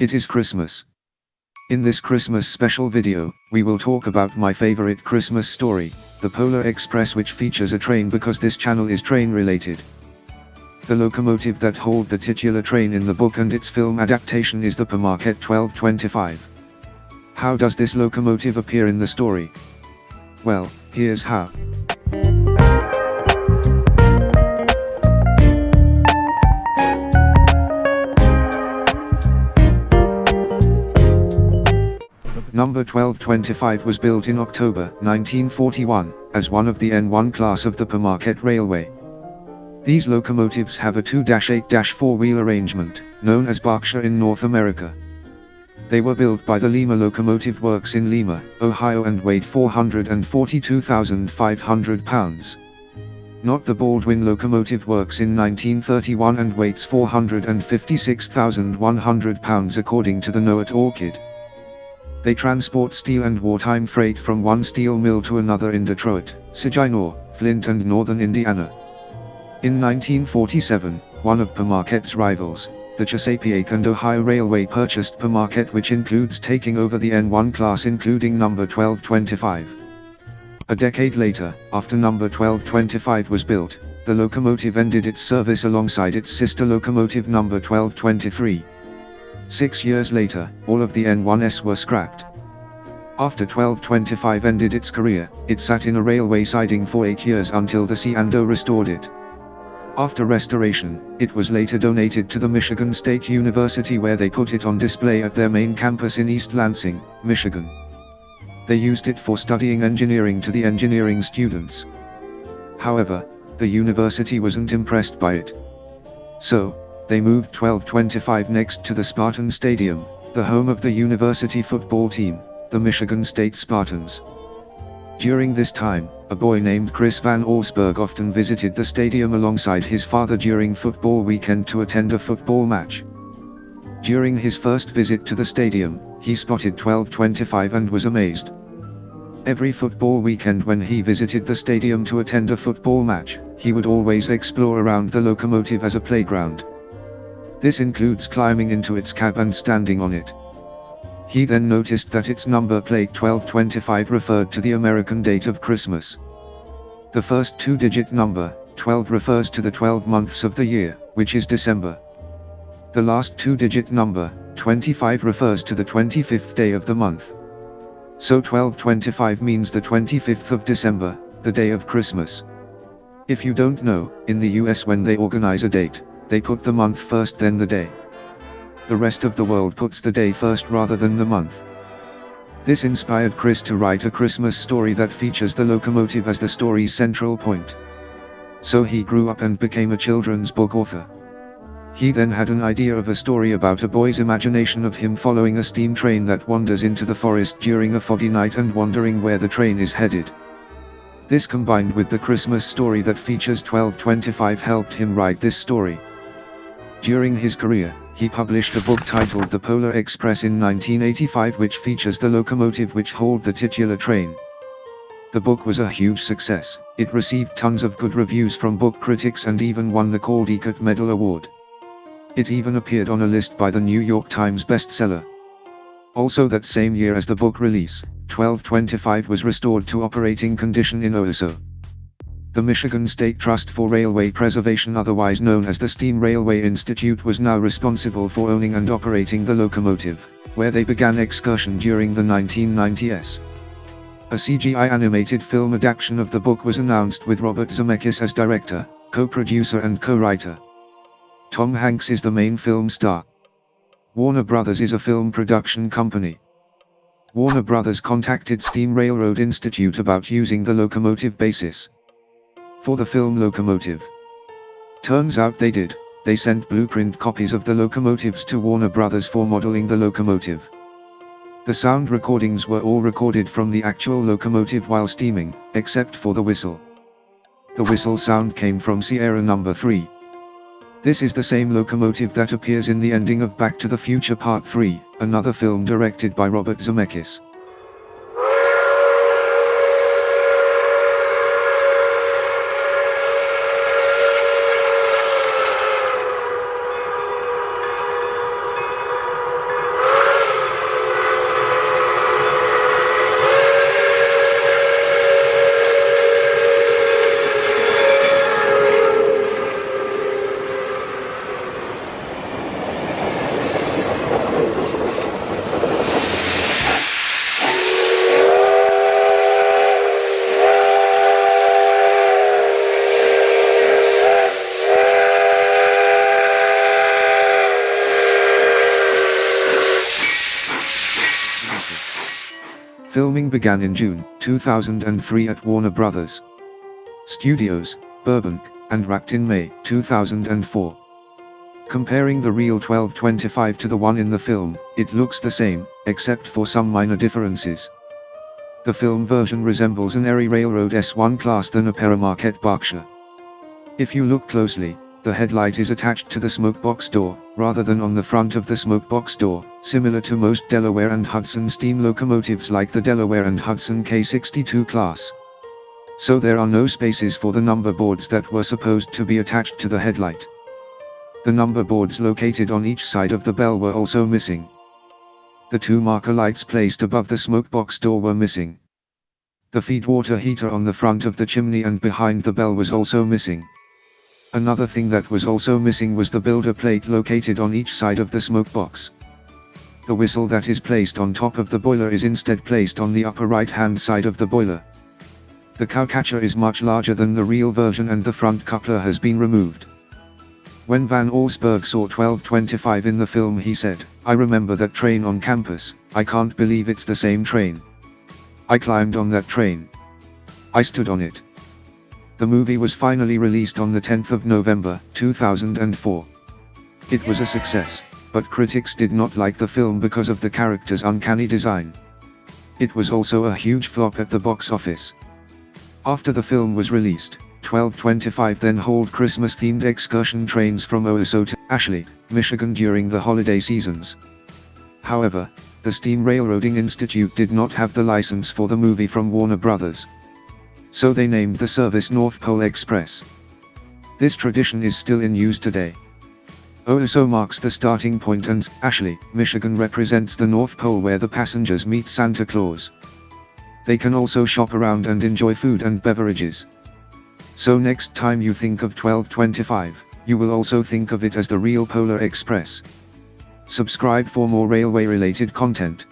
It is Christmas. In this Christmas special video, we will talk about my favorite Christmas story, the Polar Express, which features a train because this channel is train related. The locomotive that hauled the titular train in the book and its film adaptation is the Pere Marquette 1225. How does this locomotive appear in the story? Well, here's how. Number 1225 was built in October 1941, as one of the N1 class of the Pere Marquette Railway. These locomotives have a 2-8-4 wheel arrangement, known as Berkshire in North America. They were built by the Lima Locomotive Works in Lima, Ohio and weighed 442,500 pounds. Not the Baldwin Locomotive Works in 1931 and weighs 456,100 pounds according to the Noah Orchid. They transport steel and wartime freight from one steel mill to another in Detroit, Saginaw, Flint and northern Indiana. In 1947, one of Pere Marquette's rivals, the Chesapeake and Ohio Railway, purchased Pere Marquette, which includes taking over the N1 class including number 1225. A decade later, after number 1225 was built, the locomotive ended its service alongside its sister locomotive number 1223. 6 years later, all of the N1s were scrapped. After 1225 ended its career, it sat in a railway siding for 8 years until the C&O restored it. After restoration, it was later donated to the Michigan State University, where they put it on display at their main campus in East Lansing, Michigan. They used it for studying engineering to the engineering students. However, the university wasn't impressed by it. So, they moved 1225 next to the Spartan Stadium, the home of the university football team, the Michigan State Spartans. During this time, a boy named Chris Van Allsburg often visited the stadium alongside his father during football weekend to attend a football match. During his first visit to the stadium, he spotted 1225 and was amazed. Every football weekend when he visited the stadium to attend a football match, he would always explore around the locomotive as a playground. This includes climbing into its cab and standing on it. He then noticed that its number plate 1225 referred to the American date of Christmas. The first two-digit number, 12, refers to the 12 months of the year, which is December. The last two-digit number, 25, refers to the 25th day of the month. So 1225 means the 25th of December, the day of Christmas. If you don't know, in the US when they organize a date, they put the month first then the day. The rest of the world puts the day first rather than the month. This inspired Chris to write a Christmas story that features the locomotive as the story's central point. So he grew up and became a children's book author. He then had an idea of a story about a boy's imagination of him following a steam train that wanders into the forest during a foggy night and wondering where the train is headed. This combined with the Christmas story that features 1225 helped him write this story. During his career, he published a book titled The Polar Express in 1985, which features the locomotive which hauled the titular train. The book was a huge success. It received tons of good reviews from book critics and even won the Caldecott Medal Award. It even appeared on a list by the New York Times bestseller. Also that same year as the book release, 1225 was restored to operating condition in Ohio. The Michigan State Trust for Railway Preservation, otherwise known as the Steam Railway Institute, was now responsible for owning and operating the locomotive, where they began excursion during the 1990s. A CGI animated film adaptation of the book was announced with Robert Zemeckis as director, co-producer and co-writer. Tom Hanks is the main film star. Warner Brothers is a film production company. Warner Brothers contacted Steam Railroad Institute about using the locomotive basis for the film Locomotive. Turns out they did. They sent blueprint copies of the locomotives to Warner Brothers for modeling the locomotive. The sound recordings were all recorded from the actual locomotive while steaming, except for the whistle. The whistle sound came from Sierra number 3. This is the same locomotive that appears in the ending of Back to the Future Part 3, another film directed by Robert Zemeckis. Filming began in June 2003 at Warner Brothers Studios, Burbank, and wrapped in May 2004. Comparing the real 1225 to the one in the film, it looks the same, except for some minor differences. The film version resembles an Erie Railroad S1 class than a Pere Marquette Berkshire. If you look closely, the headlight is attached to the smokebox door, rather than on the front of the smokebox door, similar to most Delaware and Hudson steam locomotives like the Delaware and Hudson K62 class. So there are no spaces for the number boards that were supposed to be attached to the headlight. The number boards located on each side of the bell were also missing. The two marker lights placed above the smokebox door were missing. The feed water heater on the front of the chimney and behind the bell was also missing. Another thing that was also missing was the builder plate located on each side of the smokebox. The whistle that is placed on top of the boiler is instead placed on the upper right-hand side of the boiler. The cowcatcher is much larger than the real version and the front coupler has been removed. When Van Allsburg saw 1225 in the film he said, "I remember that train on campus, I can't believe it's the same train. I climbed on that train. I stood on it." The movie was finally released on the 10th of November, 2004. It was a success, but critics did not like the film because of the character's uncanny design. It was also a huge flop at the box office. After the film was released, 1225 then hauled Christmas-themed excursion trains from Owosso to Ashley, Michigan during the holiday seasons. However, the Steam Railroading Institute did not have the license for the movie from Warner Brothers. So they named the service North Pole Express. This tradition is still in use today. Owosso marks the starting point and Ashley, Michigan represents the North Pole where the passengers meet Santa Claus. They can also shop around and enjoy food and beverages. So next time you think of 1225, you will also think of it as the real Polar Express. Subscribe for more railway-related content.